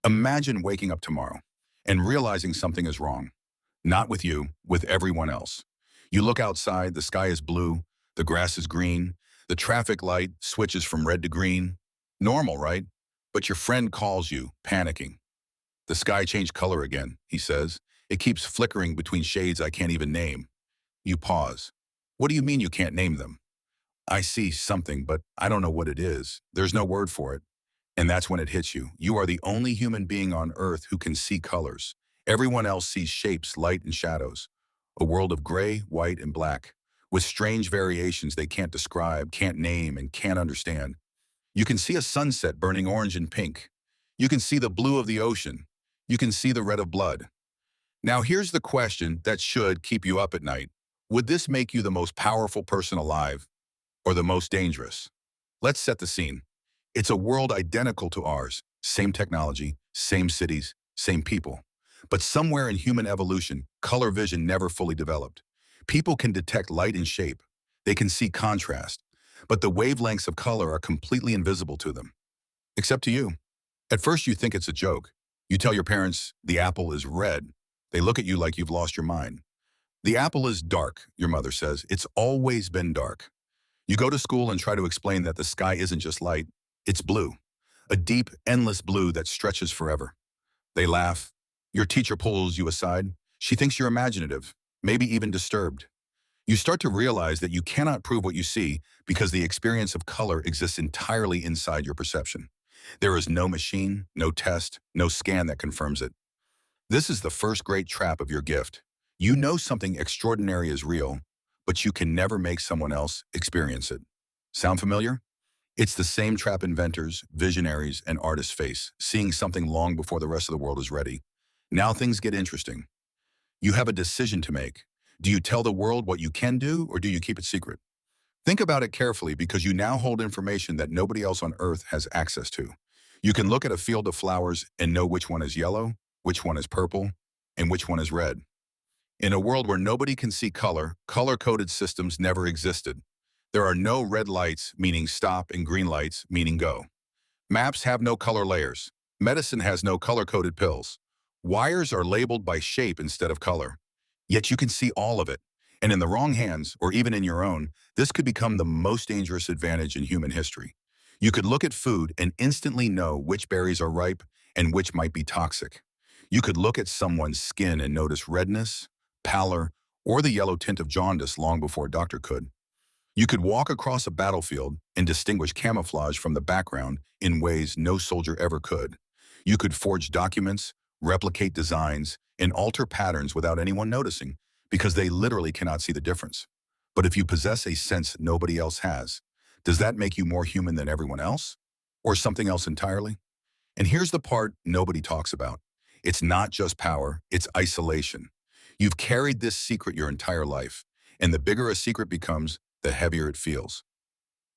Imagine waking up tomorrow and realizing something is wrong. Not with you, with everyone else. You look outside, the sky is blue, the grass is green, the traffic light switches from red to green. Normal, right? But your friend calls you, panicking. The sky changed color again, he says. It keeps flickering between shades I can't even name. You pause. What do you mean you can't name them? I see something, but I don't know what it is. There's no word for it. And that's when it hits you. You are the only human being on Earth who can see colors. Everyone else sees shapes, light, and shadows. A world of gray, white, and black, with strange variations they can't describe, can't name, and can't understand. You can see a sunset burning orange and pink. You can see the blue of the ocean. You can see the red of blood. Now here's the question that should keep you up at night. Would this make you the most powerful person alive or the most dangerous? Let's set the scene. It's a world identical to ours, same technology, same cities, same people. But somewhere in human evolution, color vision never fully developed. People can detect light and shape. They can see contrast. But the wavelengths of color are completely invisible to them. Except to you. At first you think it's a joke. You tell your parents the apple is red. They look at you like you've lost your mind. The apple is dark, your mother says. It's always been dark. You go to school and try to explain that the sky isn't just light, it's blue. A deep, endless blue that stretches forever. They laugh. Your teacher pulls you aside. She thinks you're imaginative, maybe even disturbed. You start to realize that you cannot prove what you see because the experience of color exists entirely inside your perception. There is no machine, no test, no scan that confirms it. This is the first great trap of your gift. You know something extraordinary is real, but you can never make someone else experience it. Sound familiar? It's the same trap inventors, visionaries, and artists face, seeing something long before the rest of the world is ready. Now things get interesting. You have a decision to make. Do you tell the world what you can do, or do you keep it secret? Think about it carefully because you now hold information that nobody else on Earth has access to. You can look at a field of flowers and know which one is yellow, which one is purple, and which one is red. In a world where nobody can see color, color-coded systems never existed. There are no red lights, meaning stop, and green lights, meaning go. Maps have no color layers. Medicine has no color-coded pills. Wires are labeled by shape instead of color. Yet you can see all of it. And in the wrong hands, or even in your own, this could become the most dangerous advantage in human history. You could look at food and instantly know which berries are ripe and which might be toxic. You could look at someone's skin and notice redness, pallor, or the yellow tint of jaundice long before a doctor could. You could walk across a battlefield and distinguish camouflage from the background in ways no soldier ever could. You could forge documents, replicate designs, and alter patterns without anyone noticing because they literally cannot see the difference. But if you possess a sense nobody else has, does that make you more human than everyone else? Or something else entirely? And here's the part nobody talks about. It's not just power, it's isolation. You've carried this secret your entire life, and the bigger a secret becomes, the heavier it feels.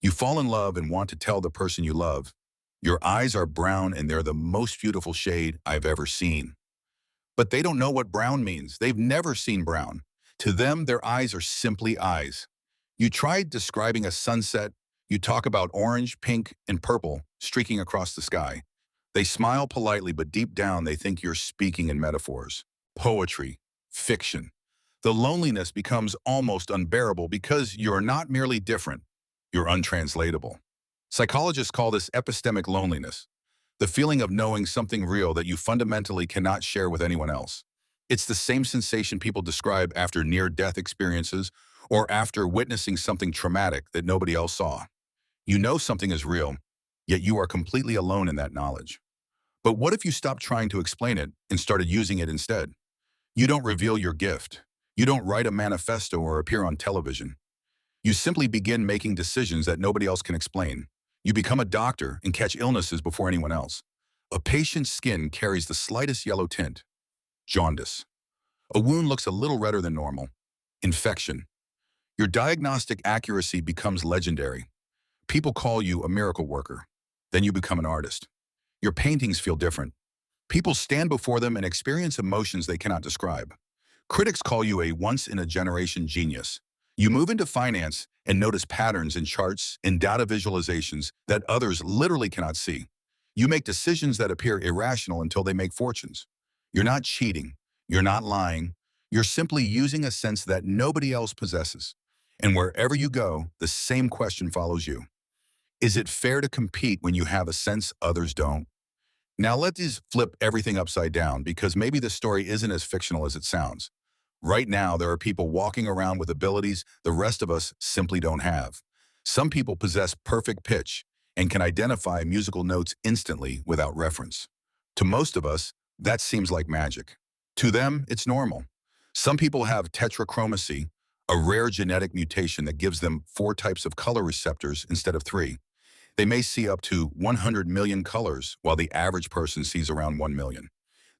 You fall in love and want to tell the person you love, your eyes are brown and they're the most beautiful shade I've ever seen. But they don't know what brown means. They've never seen brown. To them, their eyes are simply eyes. You tried describing a sunset, you talk about orange, pink, and purple streaking across the sky. They smile politely, but deep down they think you're speaking in metaphors. Poetry, fiction. The loneliness becomes almost unbearable because you're not merely different, you're untranslatable. Psychologists call this epistemic loneliness, the feeling of knowing something real that you fundamentally cannot share with anyone else. It's the same sensation people describe after near-death experiences or after witnessing something traumatic that nobody else saw. You know something is real, yet you are completely alone in that knowledge. But what if you stopped trying to explain it and started using it instead? You don't reveal your gift. You don't write a manifesto or appear on television. You simply begin making decisions that nobody else can explain. You become a doctor and catch illnesses before anyone else. A patient's skin carries the slightest yellow tint. Jaundice. A wound looks a little redder than normal. Infection. Your diagnostic accuracy becomes legendary. People call you a miracle worker. Then you become an artist. Your paintings feel different. People stand before them and experience emotions they cannot describe. Critics call you a once-in-a-generation genius. You move into finance and notice patterns in charts and data visualizations that others literally cannot see. You make decisions that appear irrational until they make fortunes. You're not cheating. You're not lying. You're simply using a sense that nobody else possesses. And wherever you go, the same question follows you. Is it fair to compete when you have a sense others don't? Now let's flip everything upside down because maybe the story isn't as fictional as it sounds. Right now, there are people walking around with abilities the rest of us simply don't have. Some people possess perfect pitch and can identify musical notes instantly without reference. To most of us, that seems like magic. To them, it's normal. Some people have tetrachromacy, a rare genetic mutation that gives them 4 types of color receptors instead of 3. They may see up to 100 million colors, while the average person sees around 1 million.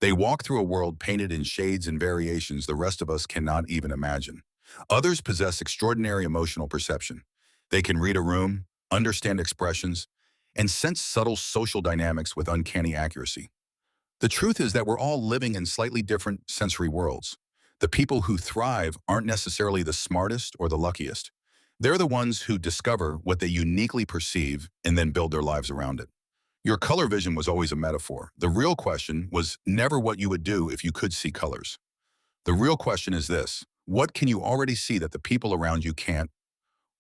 They walk through a world painted in shades and variations the rest of us cannot even imagine. Others possess extraordinary emotional perception. They can read a room, understand expressions, and sense subtle social dynamics with uncanny accuracy. The truth is that we're all living in slightly different sensory worlds. The people who thrive aren't necessarily the smartest or the luckiest. They're the ones who discover what they uniquely perceive and then build their lives around it. Your color vision was always a metaphor. The real question was never what you would do if you could see colors. The real question is this: what can you already see that the people around you can't?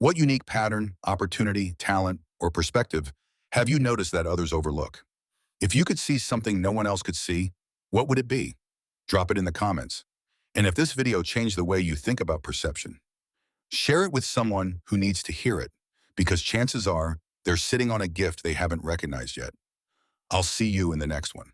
What unique pattern, opportunity, talent, or perspective have you noticed that others overlook? If you could see something no one else could see, what would it be? Drop it in the comments. And if this video changed the way you think about perception, share it with someone who needs to hear it, because chances are they're sitting on a gift they haven't recognized yet. I'll see you in the next one.